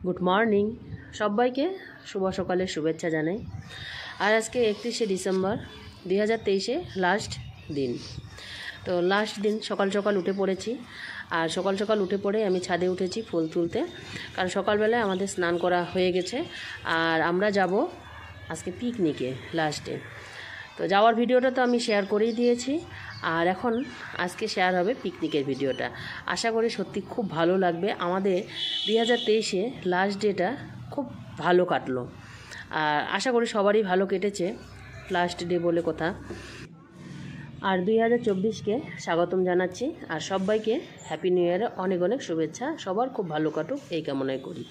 Good morning সবাইকে শুভ সকালের শুভেচ্ছা জানাই। আর আজকে 31শে ডিসেম্বর 2023-এ লাস্ট দিন। তো লাস্ট দিন সকাল সকাল উঠে পড়েছি। আর সকাল সকাল উঠে পড়ে আমি ছাদে উঠেছি ফুল তুলতে, কারণ সকালবেলায় আমাদের স্নান করা হয়ে গেছে। আর আমরা যাব আজকে পিকনিকে লাস্টে। তো যাওয়ার ভিডিওটা তো আমি শেয়ার করেই দিয়েছি, আর এখন আজকে শেয়ার হবে পিকনিকের ভিডিওটা। আশা করি সত্যি খুব ভালো লাগবে। আমাদের 2023-এ লাস্ট ডেটা খুব ভালো কাটলো, আর আশা করি সবারই ভালো কেটেছে, লাস্ট ডে বলে কথা। আর 2024-কে স্বাগতম জানাচ্ছি, আর সবাইকে হ্যাপি নিউ ইয়ারে অনেক অনেক শুভেচ্ছা। সবার খুব ভালো কাটুক এই কামনাই করি।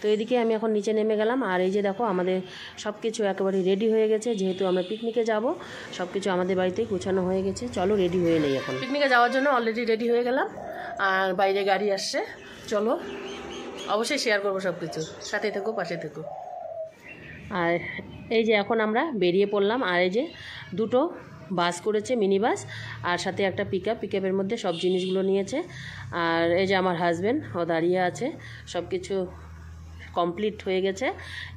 তো এদিকে আমি এখন নিচে নেমে গেলাম। আর এই যে দেখো আমাদের সব কিছু একেবারে রেডি হয়ে গেছে, যেহেতু আমরা পিকনিকে যাব। সব কিছু আমাদের বাড়িতেই গুছানো হয়ে গেছে। চলো রেডি হয়ে নেই, এখন পিকনিকে যাওয়ার জন্য অলরেডি রেডি হয়ে গেলাম। আর বাইরে গাড়ি আসছে, চলো অবশ্যই শেয়ার করবো সব কিছু, সাথে থেকো পাশে থেকো। আর এই যে এখন আমরা বেরিয়ে পড়লাম। আর এই যে দুটো বাস করেছে, মিনি বাস, আর সাথে একটা পিকআপের মধ্যে সব জিনিসগুলো নিয়েছে। আর এই যে আমার হাজব্যান্ড, ও দাঁড়িয়ে আছে। সব কিছু কমপ্লিট হয়ে গেছে।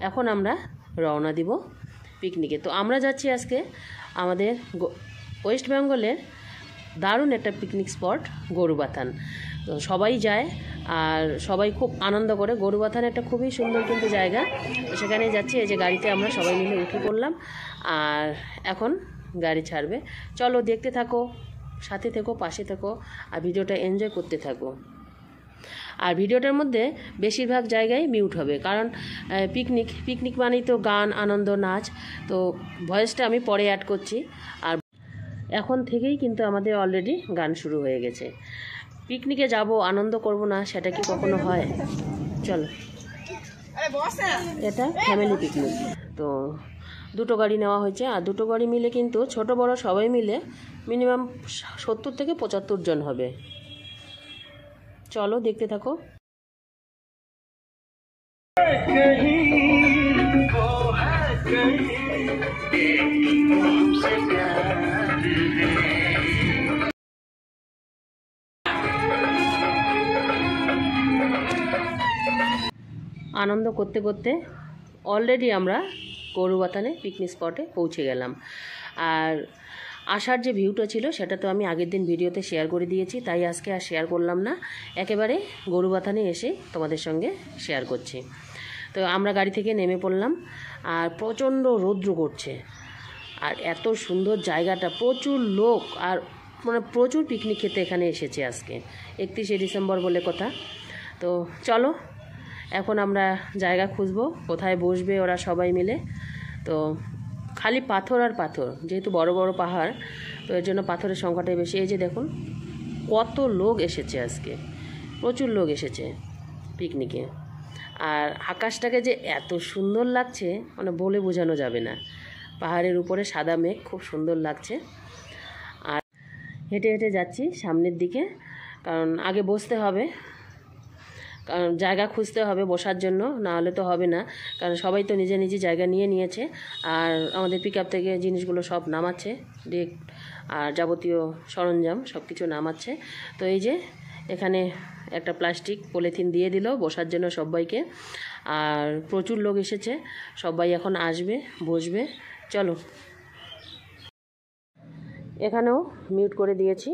এখন আমরা রওনা দিব পিকনিকে। তো আমরা যাচ্ছি আজকে আমাদের ওয়েস্ট বেঙ্গলের দারুণ একটা পিকনিক স্পট গরুবাথান। তো সবাই যায় আর সবাই খুব আনন্দ করে। গরুবাথান একটা খুবই সুন্দর কিন্তু জায়গা। তো সেখানেই যাচ্ছি। এই যে গাড়িতে আমরা সবাই মিলে উঠে পড়লাম, আর এখন গাড়ি ছাড়বে। চলো দেখতে থাকো, সাথে থেকো, পাশে থেকো, আর ভিডিওটা এনজয় করতে থাকো। আর ভিডিওটার মধ্যে বেশিরভাগ জায়গায় মিউট হবে, কারণ পিকনিক মানেই তো গান, আনন্দ, নাচ। তো ভয়েসটা আমি পরে অ্যাড করছি। আর এখন থেকেই কিন্তু আমাদের অলরেডি গান শুরু হয়ে গেছে। পিকনিকে যাব, আনন্দ করব না, সেটা কি কখনো হয়? চলো, এটা ফ্যামিলি পিকনিক। তো দুটো গাড়ি নেওয়া হয়েছে, আর দুটো গাড়ি মিলে কিন্তু ছোট বড় সবাই মিলে মিনিমাম 70 থেকে 75 জন হবে। চলো দেখতে থাকো। আনন্দ করতে করতে অলরেডি আমরা গরুবাথানে পিকনিক স্পটে পৌঁছে গেলাম। আর আসার যে ভিউটা ছিল সেটা তো আমি আগের দিন ভিডিওতে শেয়ার করে দিয়েছি, তাই আজকে আর শেয়ার করলাম না। একেবারে গরুবাথানে এসে তোমাদের সঙ্গে শেয়ার করছি। তো আমরা গাড়ি থেকে নেমে পড়লাম, আর প্রচণ্ড রৌদ্র করছে। আর এত সুন্দর জায়গাটা, প্রচুর লোক, আর মানে প্রচুর পিকনিক খেতে এখানে এসেছে আজকে 31শে ডিসেম্বর বলে কথা। তো চলো এখন আমরা জায়গা খুঁজবো, কোথায় বসবে ওরা সবাই মিলে। তো খালি পাথর আর পাথর, যেহেতু বড় বড় পাহাড়, তো এর জন্য পাথরের সংখ্যাটাই বেশি। এই যে দেখুন কত লোক এসেছে আজকে, প্রচুর লোক এসেছে পিকনিকে। আর আকাশটাকে যে এত সুন্দর লাগছে, মানে বলে বোঝানো যাবে না। পাহাড়ের উপরে সাদা মেঘ, খুব সুন্দর লাগছে। আর হেঁটে হেঁটে যাচ্ছি সামনের দিকে, কারণ আগে বসতে হবে, কারণ জায়গা খুঁজতে হবে বসার জন্য, না হলে তো হবে না। কারণ সবাই তো নিজে নিজে জায়গা নিয়ে নিয়েছে। আর আমাদের পিকআপ থেকে জিনিসগুলো সব নামাচ্ছে, ডেক আর যাবতীয় সরঞ্জাম সব কিছু নামাচ্ছে। তো এই যে এখানে একটা প্লাস্টিক পলিথিন দিয়ে দিল বসার জন্য সবাইকে। আর প্রচুর লোক এসেছে, সবাই এখন আসবে, বসবে। চলো, এখানেও মিউট করে দিয়েছি,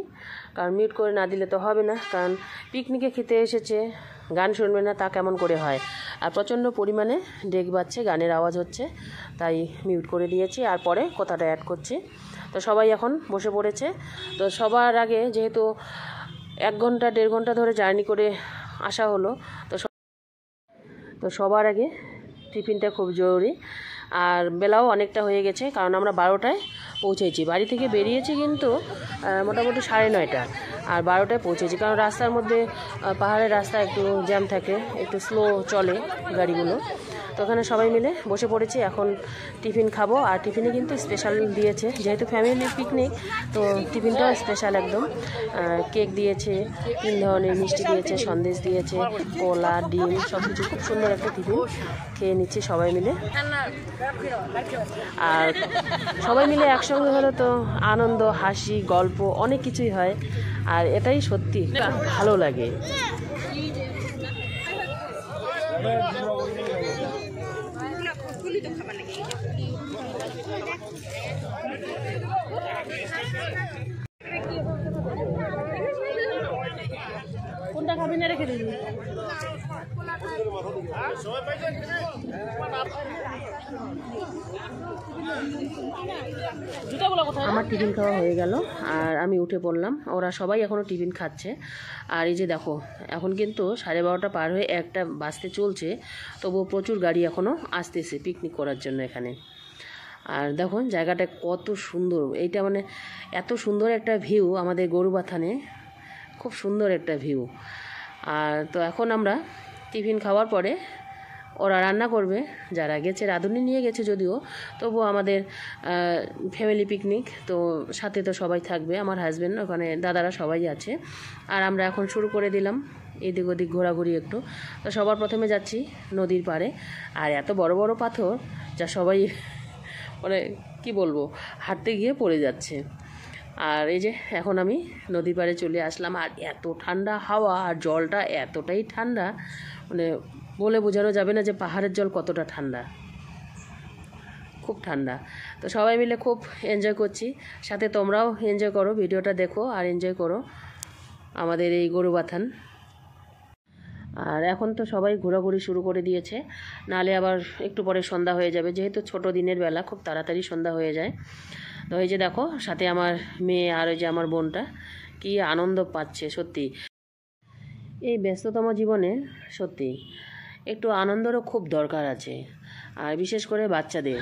কারণ মিউট করে না দিলে তো হবে না। কারণ পিকনিকে খেতে এসেছে, গান শুনবে না তা কেমন করে হয়? আর প্রচণ্ড পরিমাণে ডেক বাজছে, গানের আওয়াজ হচ্ছে, তাই মিউট করে দিয়েছি। আর পরে কথাটা অ্যাড করছি। তো সবাই এখন বসে পড়েছে। তো সবার আগে যেহেতু 1 ঘন্টা 1.5 ঘন্টা ধরে জার্নি করে আসা হলো, তো সবার আগে টিফিনটা খুব জরুরি। আর বেলাও অনেকটা হয়ে গেছে, কারণ আমরা 12টায় পৌঁছেছি। বাড়ি থেকে বেরিয়েছি কিন্তু মোটামুটি 9:30, আর 12টায় পৌঁছেছি। কারণ রাস্তার মধ্যে, পাহাড়ের রাস্তা একটু জ্যাম থাকে, একটু স্লো চলে গাড়িগুলো। তো ওখানে সবাই মিলে বসে পড়েছি, এখন টিফিন খাবো। আর টিফিনে কিন্তু স্পেশাল দিয়েছে, যেহেতু ফ্যামিলি পিকনিক, তো টিফিনটাও স্পেশাল একদম। কেক দিয়েছে, 3 ধরনের মিষ্টি দিয়েছে, সন্দেশ দিয়েছে, কলা, ডিম, সব কিছু। খুব সুন্দর একটা টিফিন খেয়ে নিচ্ছি সবাই মিলে। আর সবাই মিলে একসঙ্গে হলে তো আনন্দ, হাসি, গল্প অনেক কিছুই হয়। আর এটাই সত্যি ভালো লাগে। কোনটা খাবি না রেখে দিবি। আমার টিফিন খাওয়া হয়ে গেল আর আমি উঠে পড়লাম। ওরা সবাই এখনও টিফিন খাচ্ছে। আর এই যে দেখো, এখন কিন্তু 12:30 পার হয়ে 1টা বাজতে চলছে, তবুও প্রচুর গাড়ি এখনও আসতেছে পিকনিক করার জন্য এখানে। আর দেখো জায়গাটা কত সুন্দর, এইটা মানে এত সুন্দর একটা ভিউ আমাদের গরুবাথানে, খুব সুন্দর একটা ভিউ। আর তো এখন আমরা টিফিন খাওয়ার পরে ওরা রান্না করবে, যারা গেছে রাঁধুনি নিয়ে গেছে যদিও, তবুও আমাদের ফ্যামিলি পিকনিক, তো সাথে তো সবাই থাকবে, আমার হাজব্যান্ড, ওখানে দাদারা সবাই আছে। আর আমরা এখন শুরু করে দিলাম এদিক ওদিক ঘোরাঘুরি একটু। তো সবার প্রথমে যাচ্ছি নদীর পাড়ে। আর এত বড় বড় পাথর যা সবাই মানে কি বলবো, হাঁটতে গিয়ে পড়ে যাচ্ছে। আর এই যে এখন আমি নদীর পাড়ে চলে আসলাম। আর এত ঠান্ডা হাওয়া, আর জলটা এতটাই ঠান্ডা, মানে বলে বোঝানো যাবে না যে পাহাড়ের জল কতটা ঠান্ডা, খুব ঠান্ডা। তো সবাই মিলে খুব এনজয় করছি, সাথে তোমরাও এনজয় করো, ভিডিওটা দেখো আর এনজয় করো আমাদের এই গরুবাথান। আর এখন তো সবাই ঘোরাঘুরি শুরু করে দিয়েছে, নালে আবার একটু পরে সন্ধ্যা হয়ে যাবে, যেহেতু ছোট দিনের বেলা খুব তাড়াতাড়ি সন্ধ্যা হয়ে যায়। তো এই যে দেখো সাথে আমার মেয়ে আর ওই যে আমার বোনটা কি আনন্দ পাচ্ছে। সত্যি এই ব্যস্ততম জীবনে সত্যি একটু আনন্দেরও খুব দরকার আছে, আর বিশেষ করে বাচ্চাদের।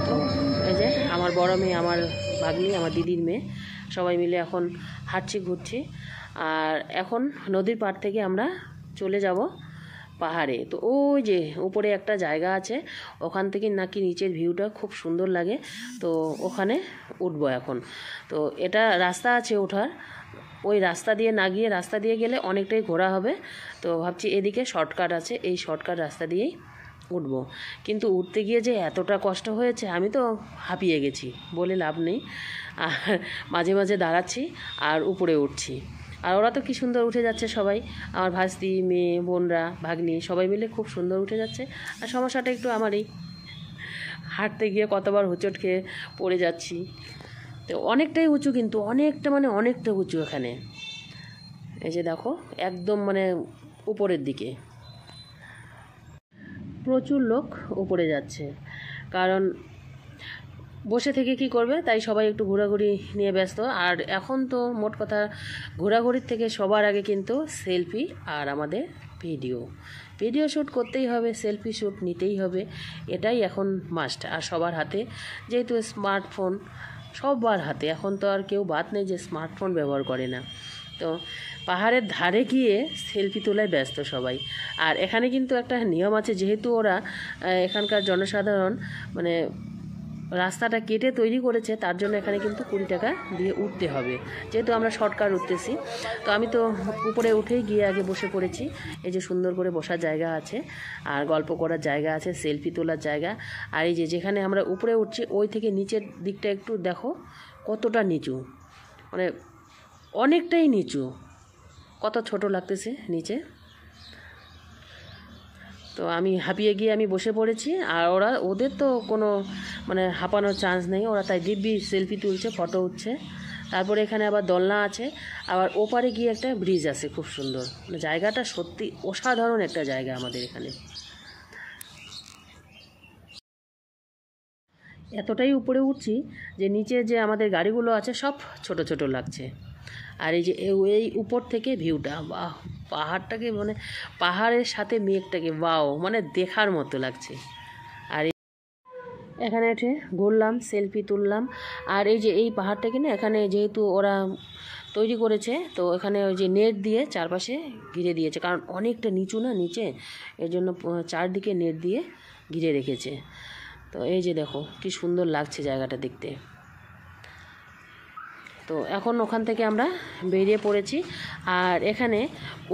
তো এই যে আমার বড় মেয়ে, আমার ভাগ্নি, আমার দিদির মেয়ে, সবাই মিলে এখন হাঁটছি ঘুরছি। আর এখন নদীর পাড় থেকে আমরা চলে যাব পাহাড়ে। তো ওই যে উপরে একটা জায়গা আছে, ওখান থেকে নাকি নিচের ভিউটা খুব সুন্দর লাগে, তো ওখানে উঠবো এখন। তো এটা রাস্তা আছে ওঠার, ওই রাস্তা দিয়ে না গিয়ে রাস্তা দিয়ে গেলে অনেকটাই ঘোরা হবে। তো ভাবছি এদিকে শর্টকাট আছে, এই শর্টকাট রাস্তা দিয়েই উঠবো। কিন্তু উঠতে গিয়ে যে এতটা কষ্ট হয়েছে, আমি তো হাঁপিয়ে গেছি, বলে লাভ নেই। আর মাঝে মাঝে দাঁড়াচ্ছি আর উপরে উঠছি। আর ওরা তো কি সুন্দর উঠে যাচ্ছে সবাই, আমার ভাস্তি, মেয়ে, বোনরা, ভাগ্নি সবাই মিলে খুব সুন্দর উঠে যাচ্ছে। আর সমস্যাটা একটু আমারই, হাঁটতে গিয়ে কতবার হোঁচট খেয়ে পড়ে যাচ্ছি। তো অনেকটাই উঁচু, কিন্তু অনেকটা মানে অনেকটা উঁচু এখানে। এই যে দেখো একদম মানে উপরের দিকে প্রচুর লোক উপরে যাচ্ছে, কারণ বসে থেকে কি করবে, তাই সবাই একটু ঘোরাঘুরি নিয়ে ব্যস্ত। আর এখন তো মোট কথা ঘোরাঘুরির থেকে সবার আগে কিন্তু সেলফি আর আমাদের ভিডিও শ্যুট করতেই হবে, সেলফি শ্যুট নিতেই হবে, এটাই এখন মাস্ট। আর সবার হাতে যেহেতু স্মার্টফোন, সবার হাতে এখন তো আর কেউ বাদ নেই যে স্মার্টফোন ব্যবহার করে না। তো পাহাড়ের ধারে গিয়ে সেলফি তোলায় ব্যস্ত সবাই। আর এখানে কিন্তু একটা নিয়ম আছে, যেহেতু ওরা এখানকার জনসাধারণ মানে রাস্তাটা কেটে তৈরি করেছে, তার জন্য এখানে কিন্তু 20 টাকা দিয়ে উঠতে হবে, যেহেতু আমরা শর্টকাট উঠতেছি। তো আমি তো উপরে উঠেই গিয়ে আগে বসে পড়েছি। এই যে সুন্দর করে বসার জায়গা আছে, আর গল্প করার জায়গা আছে, সেলফি তোলার জায়গা। আর এই যে যেখানে আমরা উপরে উঠছি, ওই থেকে নিচের দিকটা একটু দেখো কতটা নিচু, মানে অনেকটাই নিচু, কত ছোট লাগতেছে নিচে। তো আমি হাঁপিয়ে গিয়ে আমি বসে পড়েছি। আর ওদের তো কোনো মানে হাঁপানোর চান্স নেই, ওরা তাই দিব্যি সেলফি তুলছে, ফটো উঠছে। তারপরে এখানে আবার দোলনা আছে, আবার ওপারে গিয়ে একটা ব্রিজ আছে খুব সুন্দর। মানে জায়গাটা সত্যি অসাধারণ একটা জায়গা আমাদের এখানে। এতটাই উপরে উঠছি যে নিচে যে আমাদের গাড়িগুলো আছে সব ছোট ছোট লাগছে। আর এই যে এই উপর থেকে ভিউটা, বাহ, পাহাড়টাকে মানে পাহাড়ের সাথে মেঘটাকে বাও, মানে দেখার মতো লাগছে। আর এখানে উঠে ঘুরলাম, সেলফি তুললাম। আর এই যে এই পাহাড়টাকে না, এখানে যেহেতু ওরা তৈরি করেছে, তো এখানে ওই যে নেট দিয়ে চারপাশে ঘিরে দিয়েছে, কারণ অনেকটা নিচু না নিচে, এর জন্য চারদিকে নেট দিয়ে ঘিরে রেখেছে। তো এই যে দেখো কি সুন্দর লাগছে জায়গাটা দেখতে। তো এখন ওখান থেকে আমরা বেরিয়ে পড়েছি। আর এখানে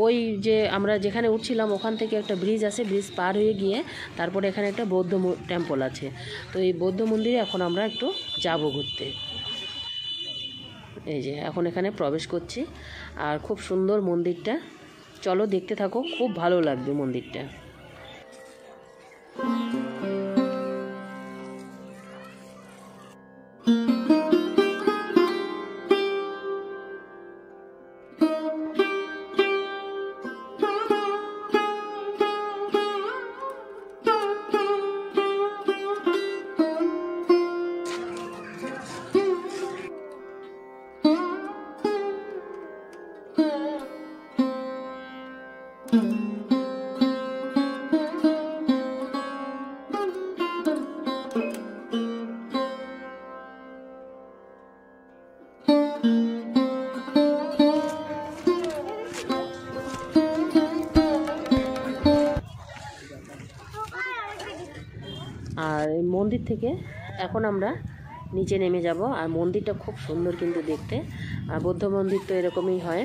ওই যে আমরা যেখানে উঠছিলাম ওখান থেকে একটা ব্রিজ আছে, ব্রিজ পার হয়ে গিয়ে তারপরে এখানে একটা বৌদ্ধ টেম্পল আছে। তো এই বৌদ্ধ মন্দিরে এখন আমরা একটু যাব ঘুরতে। এই যে এখন এখানে প্রবেশ করছি, আর খুব সুন্দর মন্দিরটা, চলো দেখতে থাকো, খুব ভালো লাগবে মন্দিরটা। আর এই মন্দির থেকে এখন আমরা নিচে নেমে যাব। আর মন্দিরটা খুব সুন্দর কিন্তু দেখতে, আর বৌদ্ধ মন্দির তো এরকমই হয়।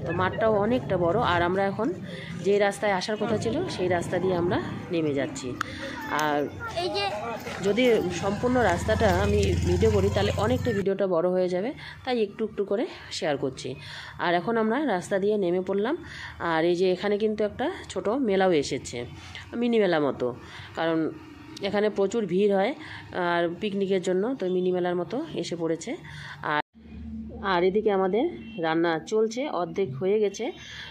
তো মাঠটাও অনেকটা বড়। আর আমরা এখন যে রাস্তায় আসার কথা ছিল সেই রাস্তা দিয়ে আমরা নেমে যাচ্ছি। আর যদি সম্পূর্ণ রাস্তাটা আমি ভিডিও করি তাহলে অনেকটা ভিডিওটা বড় হয়ে যাবে, তাই একটু একটু করে শেয়ার করছি। আর এখন আমরা রাস্তা দিয়ে নেমে পড়লাম। আর এই যে এখানে কিন্তু একটা ছোট মেলাও এসেছে, মিনি মেলা মতো, কারণ এখানে প্রচুর ভিড় হয় আর পিকনিকের জন্য, তো মিনি মেলার মতো এসে পড়েছে। আর এদিকে আমাদের রান্না চলছে, অর্ধেক হয়ে গেছে।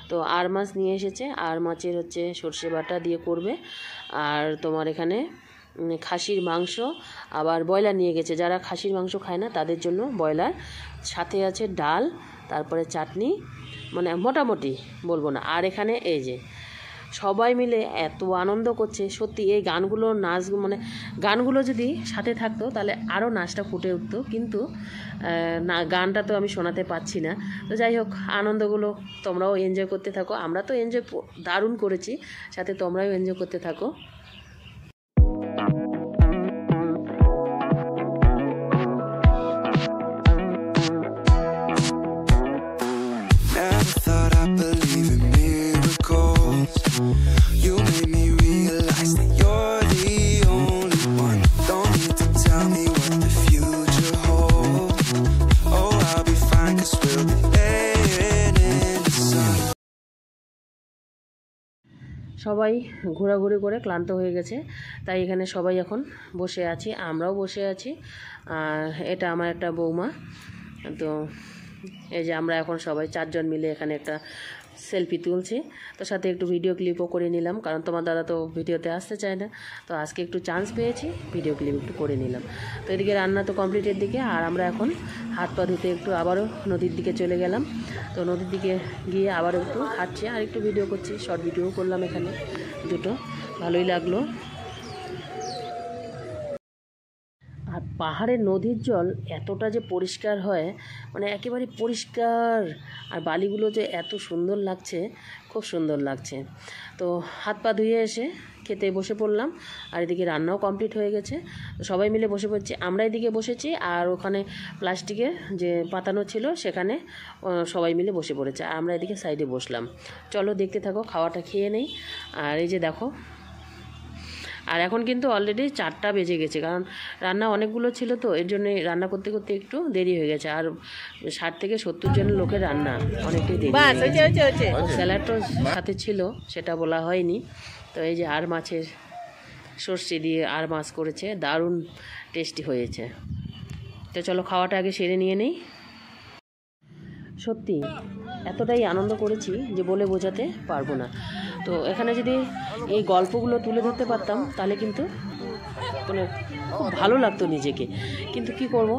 তো আর মাছ নিয়ে এসেছে, আর মাছের হচ্ছে সর্ষে বাটা দিয়ে করবে। আর তোমার এখানে খাসির মাংস, আবার ব্রয়লার নিয়ে গেছে, যারা খাসির মাংস খায় না তাদের জন্য ব্রয়লার, সাথে আছে ডাল, তারপরে চাটনি, মানে মোটামুটি বলবো না। আর এখানে এই যে সবাই মিলে এত আনন্দ করছে, সত্যি এই গানগুলো নাচ, মানে গানগুলো যদি সাথে থাকতো তাহলে আরও নাচটা ফুটে উঠতো, কিন্তু না, গানটা তো আমি শোনাতে পাচ্ছি না। তো যাই হোক, আনন্দগুলো তোমরাও এনজয় করতে থাকো। আমরা তো এনজয় দারুণ করেছি, সাথে তোমরাও এনজয় করতে থাকো। সবাই ঘোরাঘুরি করে ক্লান্ত হয়ে গেছে, তাই এখানে সবাই এখন বসে আছি, আমরাও বসে আছি। আর এটা আমার একটা বৌমা। তো এই যে আমরা এখন সবাই 4 জন মিলে এখানে একটা সেলফি তুলছি। তো সাথে একটু ভিডিও ক্লিপও করে নিলাম, কারণ তোমার দাদা তো ভিডিওতে আসতে চায় না, তো আজকে একটু চান্স পেয়েছি, ভিডিও ক্লিপ একটু করে নিলাম। তো এদিকে রান্না তো কমপ্লিটের দিকে, আর আমরা এখন হাত পা ধুতে একটু আবারও নদীর দিকে চলে গেলাম। তো নদীর দিকে গিয়ে আবারও একটু হাঁটছি আর একটু ভিডিও করছি, শর্ট ভিডিও করলাম এখানে দুটো, ভালোই লাগলো। আর পাহাড়ের নদীর জল এতটা যে পরিষ্কার হয়, মানে একেবারে পরিষ্কার, আর বালিগুলো যে এত সুন্দর লাগছে, খুব সুন্দর লাগছে। তো হাত পা ধুয়ে এসে খেতে বসে পড়লাম। আর এদিকে রান্নাও কমপ্লিট হয়ে গেছে, তো সবাই মিলে বসে পড়ছি। আমরা এদিকে বসেছি, আর ওখানে প্লাস্টিকের যে পাতানো ছিল সেখানে সবাই মিলে বসে পড়েছে, আর আমরা এদিকে সাইডে বসলাম। চলো দেখতে থাকো, খাওয়াটা খেয়ে নেই। আর এই যে দেখো, আর এখন কিন্তু অলরেডি 4টা বেজে গেছে, কারণ রান্না অনেকগুলো ছিল, তো এর জন্য রান্না করতে করতে একটু দেরি হয়ে গেছে। আর 60 থেকে 70 জন লোকের রান্না, অনেকটাই দেরি। স্যালাডও সাথে ছিল, সেটা বলা হয়নি। তো এই যে আর মাছের সর্ষে দিয়ে আর মাছ করেছে, দারুণ টেস্টি হয়েছে। তো চলো খাওয়াটা আগে সেরে নিয়ে নেই। সত্যি এতটাই আনন্দ করেছি যে বলে বোঝাতে পারবো না। তো এখানে যদি এই গল্পগুলো তুলে ধরতে পারতাম তাহলে কিন্তু মানে খুব ভালো লাগতো নিজেকে, কিন্তু কি করব,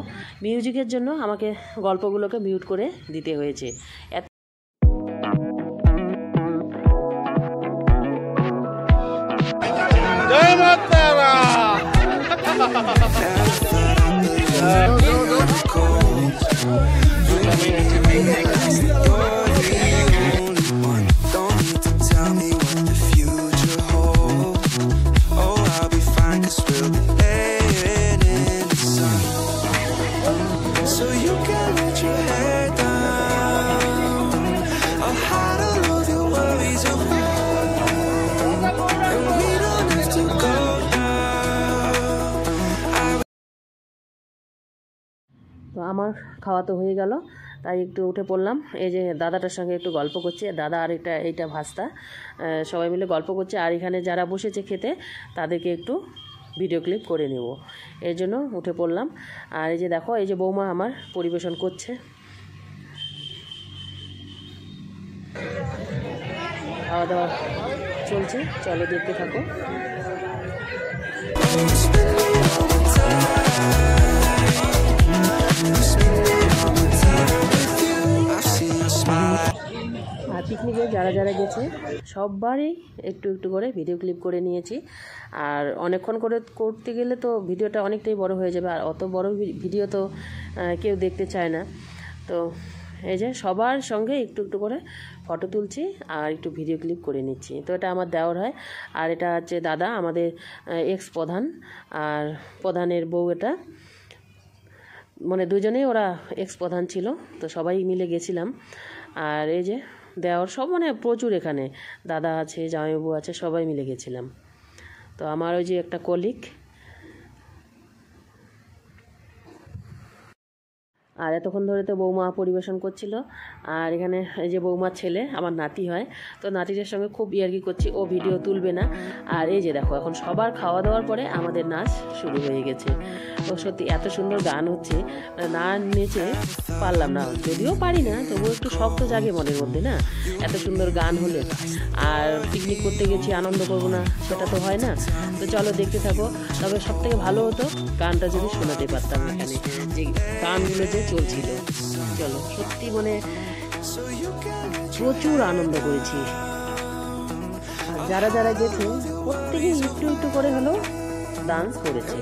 মিউজিকের জন্য আমাকে গল্পগুলোকে মিউট করে দিতে হয়েছে। জয় মা তারা। তো আমার খাওয়া তো হয়ে গেল, তাই একটু উঠে পড়লাম। এই যে দাদাটার সঙ্গে একটু গল্প করছি, দাদা আর এইটা ভাস্তা, সবাই মিলে গল্প করছে। আর এখানে যারা বসেছে খেতে তাদেরকে একটু ভিডিও ক্লিপ করে নেব, এর জন্য উঠে পড়লাম। আর এই যে দেখো, এই যে বৌমা আমার পরিবেশন করছে, খাওয়া দাওয়া চলছে, চলো দেখতে থাকো। আর পিকনিকে যারা যারা গেছে সবারই একটু একটু করে ভিডিও ক্লিপ করে নিয়েছি। আর অনেকক্ষণ করে করতে গেলে তো ভিডিওটা অনেকটাই বড় হয়ে যাবে, আর অত বড় ভিডিও তো কেউ দেখতে চায় না। তো এই যে সবার সঙ্গে একটু একটু করে ফটো তুলছি আর একটু ভিডিও ক্লিপ করে নিচ্ছি। তো এটা আমার দেওর হয়, আর এটা হচ্ছে দাদা, আমাদের এক্স প্রধান, আর প্রধানের বউ। এটা মানে দুজনেই ওরা এক্স প্রধান ছিল, তো সবাই মিলে গেছিলাম। আর এই যে দেওর সব, মানে প্রচুর, এখানে দাদা আছে, জামাইবাবু আছে, সবাই মিলে গেছিলাম। তো আমার ওই যে একটা কলিগ, আর এতক্ষণ ধরে তো বৌমা পরিবেশন করছিল। আর এখানে এই যে বৌমার ছেলে, আমার নাতি হয়, তো নাতিদের সঙ্গে খুব ইয়ার্কি করছি, ও ভিডিও তুলবে না। আর এই যে দেখো, এখন সবার খাওয়া দাওয়ার পরে আমাদের নাচ শুরু হয়ে গেছে। তো সত্যি এত সুন্দর গান হচ্ছে, না নেচে পারলাম না, যদিও পারি না, তবুও একটু শখ তো জাগে মনের মধ্যে না, এত সুন্দর গান হলে। আর পিকনিক করতে গেছি, আনন্দ করবো না সেটা তো হয় না। তো চলো দেখতে থাকো। তবে সব থেকে ভালো হতো গানটা যদি শোনাতে পারতাম এখানে, যে গানগুলো যে চলছিল। চলো, সত্যি মানে প্রচুর আনন্দ করেছি। আর যারা যারা গেছে প্রত্যেকেই একটু একটু করে হলেও ডান্স করেছে,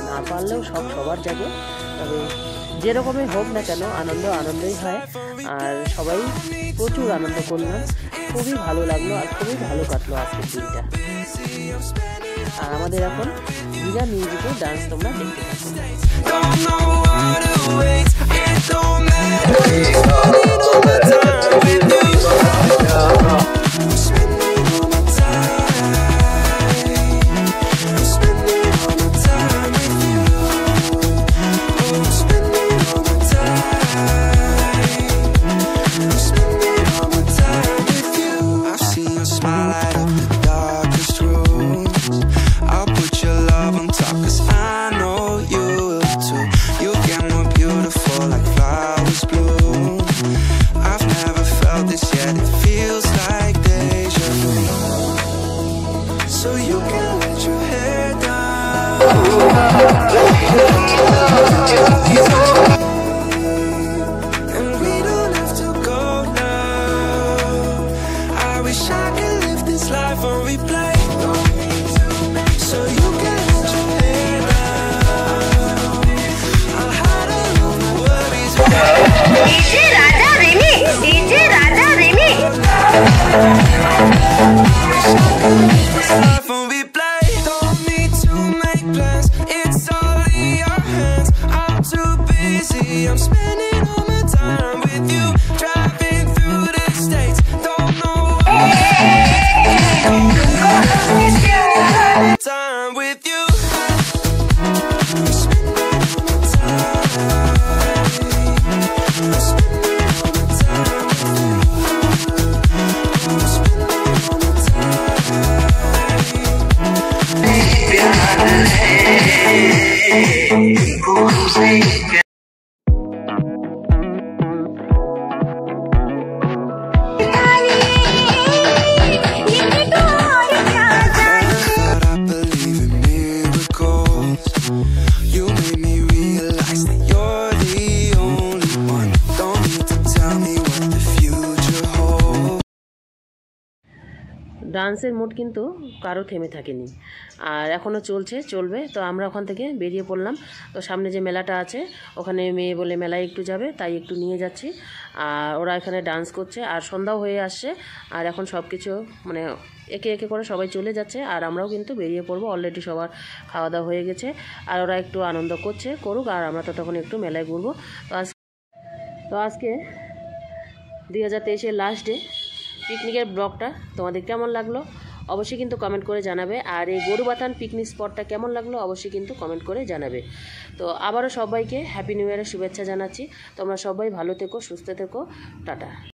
না পারলেও সব সবার জাগে। তবে যেরকমই হোক না কেন, আনন্দ আনন্দই হয়। আর সবাই প্রচুর আনন্দ করলাম, খুবই ভালো লাগলো, আর খুবই ভালো কাটলো আজকের দিনটা। আর আমাদের এখন বিনা মিউজিকে ডান্স তোমরা দেখতে থাকো। I'm spending all my time with you, driving through the states. Don't know time with you. I'm spending all my time. I'm spending all my time with you. I'm spending all my time. ডান্সের mood কিন্তু কারো থেমে থাকেনি, আর এখনও চলবে। তো আমরা ওখান থেকে বেরিয়ে পড়লাম। তো সামনে যে মেলাটা আছে, ওখানে মেয়ে বলে মেলায় একটু যাবে, তাই একটু নিয়ে যাচ্ছি। আর ওরা এখানে ডান্স করছে, আর সন্ধ্যাও হয়ে আসছে। আর এখন সব কিছু মানে একে একে করে সবাই চলে যাচ্ছে, আর আমরাও কিন্তু বেরিয়ে পড়বো। অলরেডি সবার খাওয়া দাওয়া হয়ে গেছে, আর ওরা একটু আনন্দ করুক, আর আমরা তো তখন একটু মেলায় ঘুরবো। তো আজকে 2023-এর লাস্ট ডে পিকনিকের ব্লগটা তোমাদের কেমন লাগলো অবশ্যই কিন্তু কমেন্ট করে জানাবে। আর এই গরুবাথান পিকনিক স্পটটা কেমন লাগলো অবশ্যই কিন্তু কমেন্ট করে জানাবে। তো আবারও সবাইকে হ্যাপি নিউ ইয়ারের শুভেচ্ছা জানাচ্ছি। তোমরা সবাই ভালো থেকো, সুস্থ থেকো, টাটা।